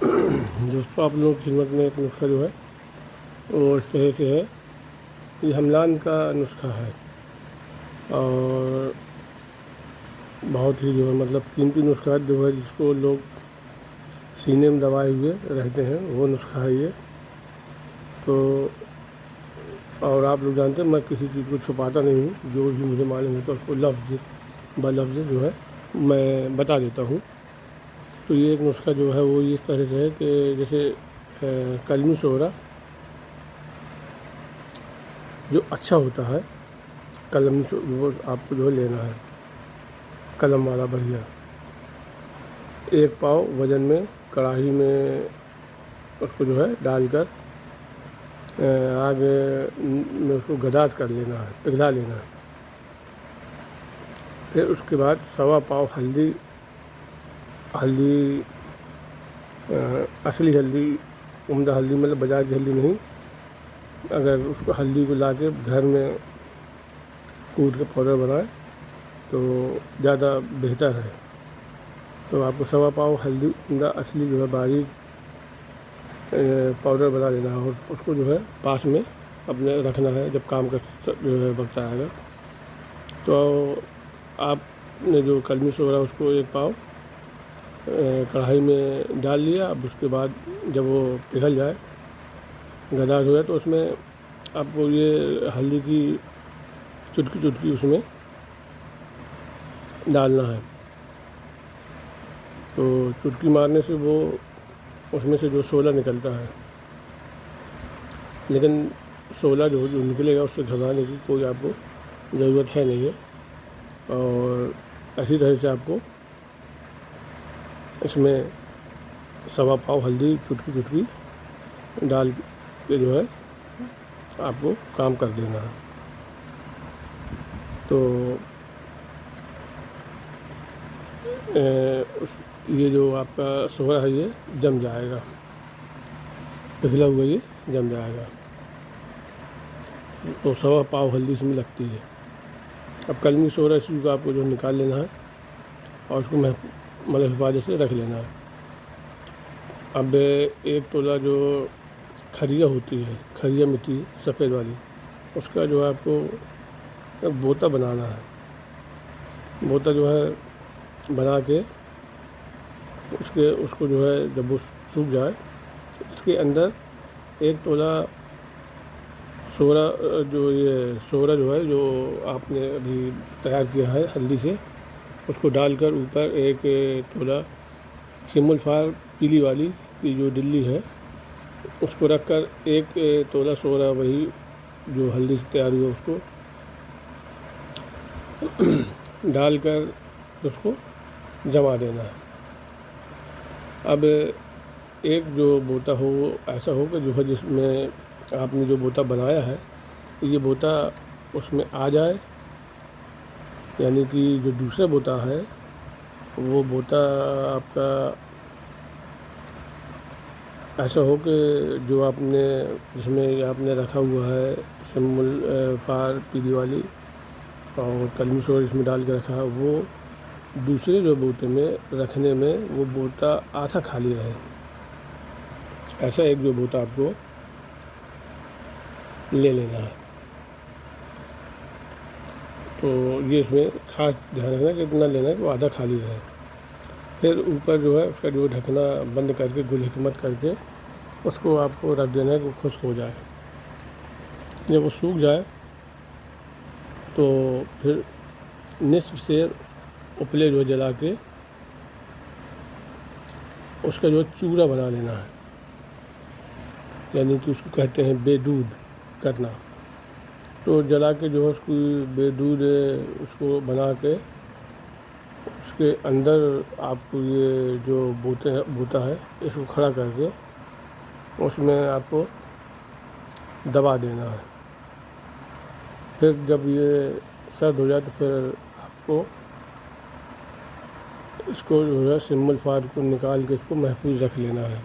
دوستوں، آپ لوگوں کی خدمت میں ایک نسخہ جو ہے وہ اس طرح سے ہے. یہ حملان کا نسخہ ہے اور بہت ہی جو ہے مطلب قیمتی نسخہ جو ہے، جس کو لوگ سینے میں دبائے ہوئے رہتے ہیں، وہ نسخہ ہے یہ. تو اور آپ لوگ جانتے ہیں میں کسی چیز کو چھپاتا نہیں ہوں، جو بھی مجھے معلوم ہوتا ہے اس کو لفظ بلفظ جو ہے میں بتا دیتا ہوں. تو یہ ایک نسخہ جو ہے وہ اس طرح سے ہے کہ جیسے کلمی شعرا جو اچھا ہوتا ہے، قلم وہ آپ کو جو ہے لینا ہے، قلم والا بڑھیا. 1 پاؤ وزن میں کڑاہی میں اس کو جو ہے ڈال کر آگے میں اس کو گداز کر لینا ہے، پگھلا لینا ہے. پھر اس کے بعد 1.25 پاؤ ہلدی اصلی ہلدی، عمدہ ہلدی مطلب بازار کی ہلدی نہیں. اگر اس کو ہلدی کو لا کے گھر میں کوٹ کے پاؤڈر بنائے تو زیادہ بہتر ہے. تو آپ کو 1.25 پاؤ ہلدی عمدہ اصلی جو ہے باریک پاؤڈر بنا لینا ہے، اور اس کو جو ہے پاس میں اپنے رکھنا ہے. جب کام کا جو ہے وقت آئے گا تو آپ نے جو کلمی شعرا اس کو 1 پاؤ کڑھائی میں ڈال لیا. اب اس کے بعد جب وہ پگھل جائے، گداز ہو جائے، تو اس میں آپ کو یہ ہلدی کی چٹکی اس میں ڈالنا ہے. تو چٹکی مارنے سے وہ اس میں سے جو شعلہ نکلتا ہے، لیکن شعلہ جو نکلے گا اس سے گھبرانے کی کوئی آپ کو ضرورت ہے نہیں ہے. اور اسی طرح سے آپ کو اس میں 1.25 پاؤ ہلدی چٹکی ڈال کے جو ہے آپ کو کام کر دینا ہے. تو یہ جو آپ کا شعرا ہے یہ جم جائے گا، پگھلا ہوا یہ جم جائے گا. تو 1.25 پاؤ ہلدی اس میں لگتی ہے. اب کلمی شعرا اس کو آپ کو جو نکال لینا ہے اور اس کو مطلب حفاظت سے رکھ لینا ہے. اب 1 تولہ جو کھریا ہوتی ہے، کھریا مٹی سفید والی، اس کا جو ہے آپ کو بوتا بنانا ہے. بوتا جو ہے بنا کے اس کو جو ہے جب وہ سوکھ جائے، اس کے اندر 1 تولہ شعرا جو ہے جو آپ نے ابھی تیار کیا ہے ہلدی سے، اس کو ڈال کر اوپر 1 تولہ سم الفار پیلی والی کی جو ڈلی ہے اس کو رکھ کر 1 تولہ شعرا وہی جو ہلدی سے تیار ہوا اس کو ڈال کر اس کو جما دینا ہے. اب ایک جو بوتا ہو وہ ایسا ہو کہ جو ہے جس میں آپ نے جو بوتا بنایا ہے یہ بوتا اس میں آ جائے، یعنی کہ جو دوسرا بوتا ہے وہ بوتا آپ کا ایسا ہو کہ جو آپ نے جس میں آپ نے رکھا ہوا ہے سم الفار پیلی والی اور کلمی شعرا اس میں ڈال کے رکھا ہے، وہ دوسرے جو بوتے میں رکھنے میں وہ بوتا آدھا خالی رہے. ایسا ایک جو بوتا آپ کو لے لینا ہے. تو یہ اس میں خاص دھیان رکھنا کہ اتنا لینا ہے کہ وہ آدھا خالی رہے. پھر اوپر جو ہے اس کا جو ڈھکنا بند کر کے گل حکمت کر کے اس کو آپ کو رکھ دینا ہے کہ خشک ہو جائے. جب وہ سوکھ جائے تو پھر نصف سے اپلے جو جلا کے اس کا جو چورا بنا لینا ہے، یعنی کہ اس کو کہتے ہیں بے دودھ کرنا. تو جلا کے جو ہے اس کی بے دودھ اس کو بنا کے اس کے اندر آپ کو یہ جو بوتا ہے اس کو کھڑا کر کے اس میں آپ کو دبا دینا ہے. پھر جب یہ سرد ہو جائے تو پھر آپ کو اس کو جو ہے سم الفار کو نکال کے اس کو محفوظ رکھ لینا ہے.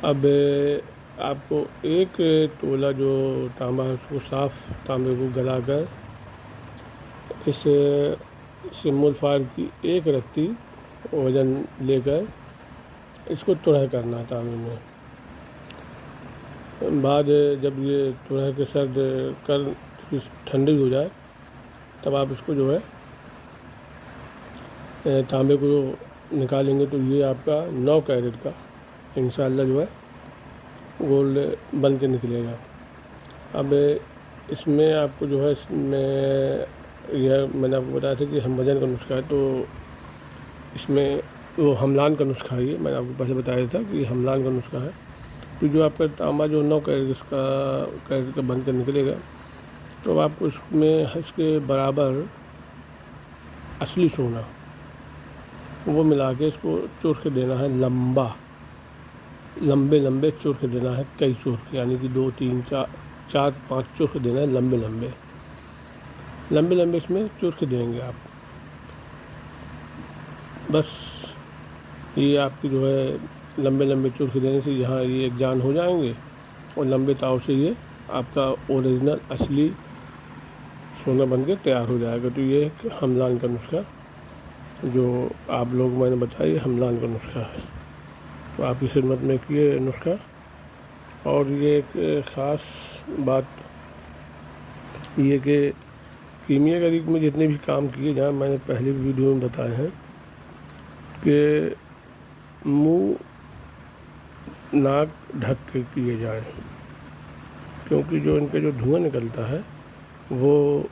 اب آپ کو 1 تولہ جو تانبا ہے اس کو صاف تانبے کو گلا کر اس سم الفار کی 1 رتی وزن لے کر اس کو ترہ کرنا ہے تعمیر میں. بعد جب یہ ترہ کے سرد کر ٹھنڈی ہو جائے تب آپ اس کو جو ہے تانبے کو نکالیں گے تو یہ آپ کا 9 کیرٹ کا انشاءاللہ جو ہے گولڈ بن کے نکلے گا. اب اس میں آپ کو جو ہے اس میں میں نے آپ کو بتایا تھا کہ ہم وزن کا نسخہ ہے، تو اس میں وہ حملان کا نسخہ ہے. یہ میں نے آپ کو پہلے بتایا تھا کہ حملان کا نسخہ ہے. تو جو آپ کا تانبا جو 9 کیرٹ کا بن کر نکلے گا تو آپ کو اس میں اس کے برابر اصلی سونا وہ ملا کے اس کو چور کے دینا ہے، لمبے چور کے دینا ہے، کئی چور کے، یعنی کہ 2 3 4 5 چور کے دینا ہے، لمبے اس میں چور کے دیں گے آپ. بس یہ آپ کی جو ہے لمبے چور کے دینے سے یہاں یہ ایک جان ہو جائیں گے اور لمبے تاؤ سے یہ آپ کا اوریجنل اصلی سونا بن کے تیار ہو جائے گا. تو یہ ایک حملان کا نسخہ جو آپ لوگ میں نے بتایا یہ حملان کا نسخہ ہے. تو آپ کی خدمت میں کیے نسخہ. اور یہ ایک خاص بات یہ کہ کیمیا گری میں جتنے بھی کام کیے جہاں میں نے پہلے ویڈیو میں بتائے ہیں کہ منہ ناک ڈھک کے کیے جائیں، کیونکہ جو ان کا جو دھواں نکلتا ہے وہ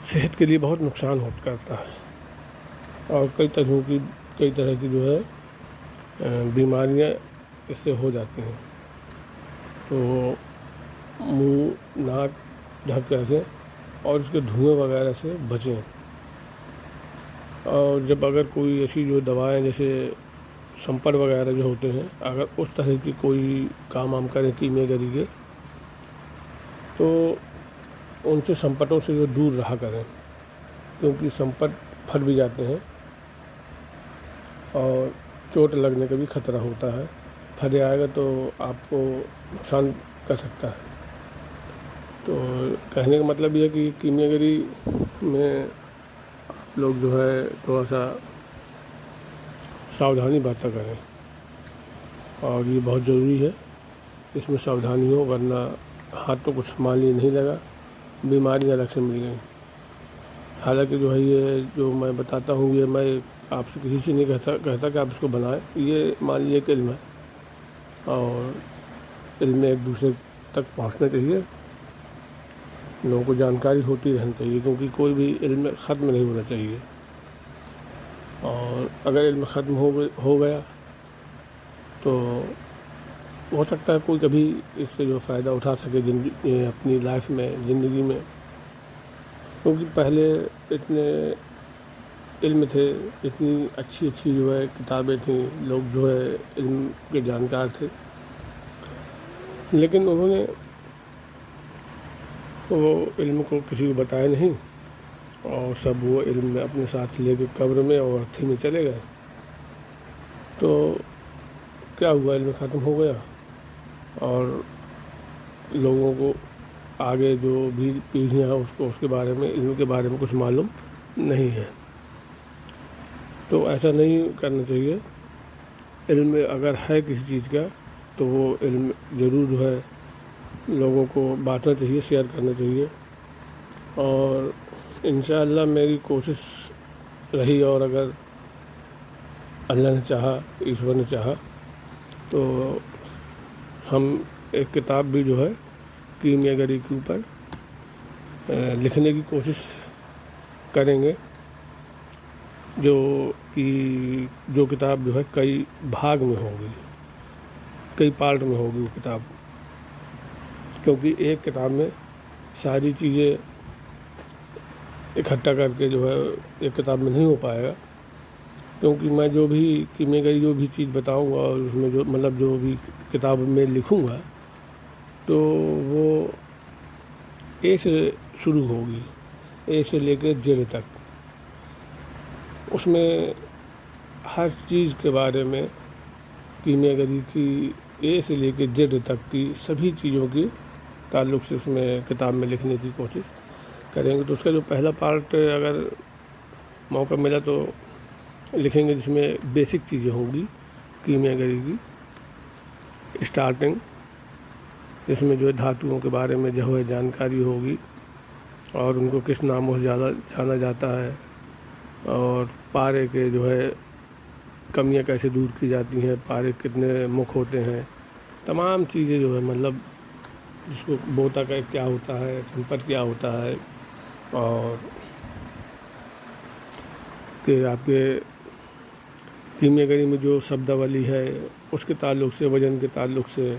صحت کے لیے بہت نقصان کرتا ہے اور کئی طرح کی جو ہے بیماریاں اس سے ہو جاتی ہیں. تو منہ ناک ڈھک کے رکھیں اور اس کے دھوئیں وغیرہ سے بچیں. اور جب اگر کوئی ایسی جو دوائیں جیسے سمپر وغیرہ جو ہوتے ہیں اگر اس طرح کی کوئی کام کریں کیمیا گری کے تو ان سے سمپٹوں سے جو دور رہا کریں، کیونکہ سمپٹ پھٹ بھی جاتے ہیں اور چوٹ لگنے کا بھی خطرہ ہوتا ہے. پھٹ جائے گا تو آپ کو نقصان کر سکتا ہے. تو کہنے کا مطلب یہ ہے کہ کیمیا گری میں آپ لوگ جو ہے تھوڑا سا ساودھانی برتا کریں اور یہ بہت ضروری ہے اس میں ساودھانی ہو، ورنہ ہاتھوں کو سنبھال نہیں لگا، بیماریاں الگ سے مل گئیں. حالانکہ جو ہے یہ جو میں بتاتا ہوں یہ میں آپ سے کسی سے نہیں کہتا کہ آپ اس کو بنائیں. یہ مان لیجیے کہ علم ہے اور علم میں ایک دوسرے تک پہنچنا چاہیے، لوگوں کو جانکاری ہوتی رہنی چاہیے، کیونکہ کوئی بھی علم ختم نہیں ہونا چاہیے. اور اگر علم ختم ہو گیا تو ہو سکتا ہے کوئی کبھی اس سے جو فائدہ اٹھا سکے اپنی لائف میں، زندگی میں. کیونکہ پہلے اتنے علم تھے، اتنی اچھی جو ہے کتابیں تھیں، لوگ جو ہے علم کے جانکار تھے، لیکن انہوں نے وہ علم کو کسی کو بتایا نہیں اور سب وہ علم اپنے ساتھ لے کے قبر میں اور ارتھی میں چلے گئے. تو کیا ہوا، علم ختم ہو گیا اور لوگوں کو آگے جو بھی پیڑھیاں ہیں اس کے بارے میں، علم کے بارے میں کچھ معلوم نہیں ہے. تو ایسا نہیں کرنا چاہیے. علم اگر ہے کسی چیز کا تو وہ علم ضرور جو ہے لوگوں کو بانٹنا چاہیے، شیئر کرنا چاہیے. اور انشاءاللہ میری کوشش رہی، اور اگر اللہ نے چاہا، ایشور نے چاہا تو ہم ایک کتاب بھی جو ہے کیمیا گری کے اوپر لکھنے کی کوشش کریں گے، جو کتاب جو ہے کئی بھاگ میں ہوگی، کئی پارٹ میں ہوگی وہ کتاب، کیونکہ ایک کتاب میں ساری چیزیں اکٹھا کر کے جو ہے ایک کتاب میں نہیں ہو پائے گا. کیونکہ میں جو بھی کیمیا گری جو بھی چیز بتاؤں گا اور اس میں جو بھی کتاب میں لکھوں گا تو وہ اے سے شروع ہوگی، اے سے لے کے زیڈ تک. اس میں ہر چیز کے بارے میں کیمیا گری کی اے سے لے کے زیڈ تک کی سبھی چیزوں کی تعلق سے اس میں کتاب میں لکھنے کی کوشش کریں گے. تو اس کا جو پہلا پارٹ اگر موقع ملا تو لکھیں گے جس میں بیسک چیزیں ہوں گی کیمیا گری کی، اسٹارٹنگ، جس میں جو ہے دھاتوؤں کے بارے میں جو ہے جانکاری ہوگی اور ان کو کس ناموں سے زیادہ جانا جاتا ہے، اور پارے کے جو ہے کمیاں کیسے دور کی جاتی ہیں، پارے کتنے مکھ ہوتے ہیں، تمام چیزیں جو ہے مطلب جس کو بوتا کا کیا ہوتا ہے، سمپت کیا ہوتا ہے، اور کہ آپ کے کیمیا گری میں جو شبداولی ہے اس کے تعلق سے، وزن کے تعلق سے،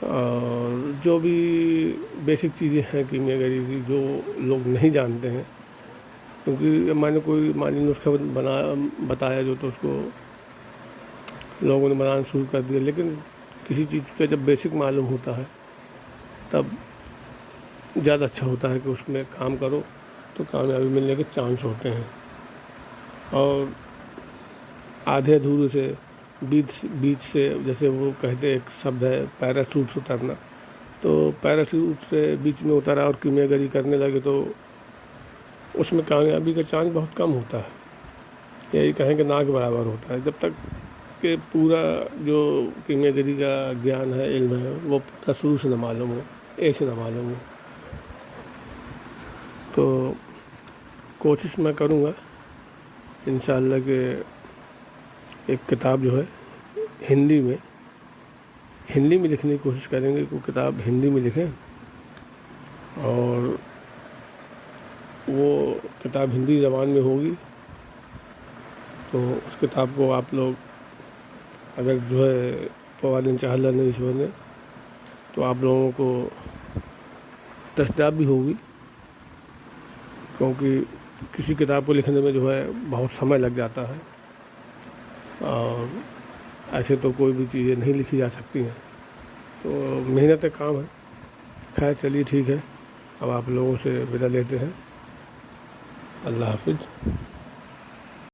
اور جو بھی بیسک چیزیں ہیں کیمیا گری کی جو لوگ نہیں جانتے ہیں، کیونکہ میں نے کوئی مالی نسخہ بتایا جو تو اس کو لوگوں نے بنانا شروع کر دیا، لیکن کسی چیز کا جب بیسک معلوم ہوتا ہے تب زیادہ اچھا ہوتا ہے کہ اس میں کام کرو تو کامیابی ملنے کے چانس ہوتے ہیں۔ اور آدھے ادھورے سے بیچ سے، جیسے وہ کہتے ایک شبد ہے پیراشوٹ سے اترنا، تو پیراشوٹ سے بیچ میں اترا اور کیمیا گری کرنے لگے تو اس میں کامیابی کا چانس بہت کم ہوتا ہے، یہی کہیں کہ نہ کے برابر ہوتا ہے، جب تک کہ پورا جو کیمیا گری کا گیان ہے، علم ہے، وہ پورا شروع سے نہ معلوم ہو، ایسے نہ معلوم ہو۔ تو کوشش میں کروں گا انشاءاللہ کہ ایک کتاب جو ہے ہندی میں لکھنے کی کوشش کریں گے، کوئی کتاب ہندی میں لکھیں، اور وہ کتاب ہندی زبان میں ہوگی تو اس کتاب کو آپ لوگ اگر جو ہے پوادن چاہلا نہیں اس بنے تو آپ لوگوں کو دستیاب بھی ہوگی، کیونکہ کسی کتاب کو لکھنے میں جو ہے بہت سمے لگ جاتا ہے، اور ایسے تو کوئی بھی چیزیں نہیں لکھی جا سکتی ہیں، تو محنت کام ہے۔ خیر چلیے ٹھیک ہے، اب آپ لوگوں سے ودا لیتے ہیں، اللہ حافظ۔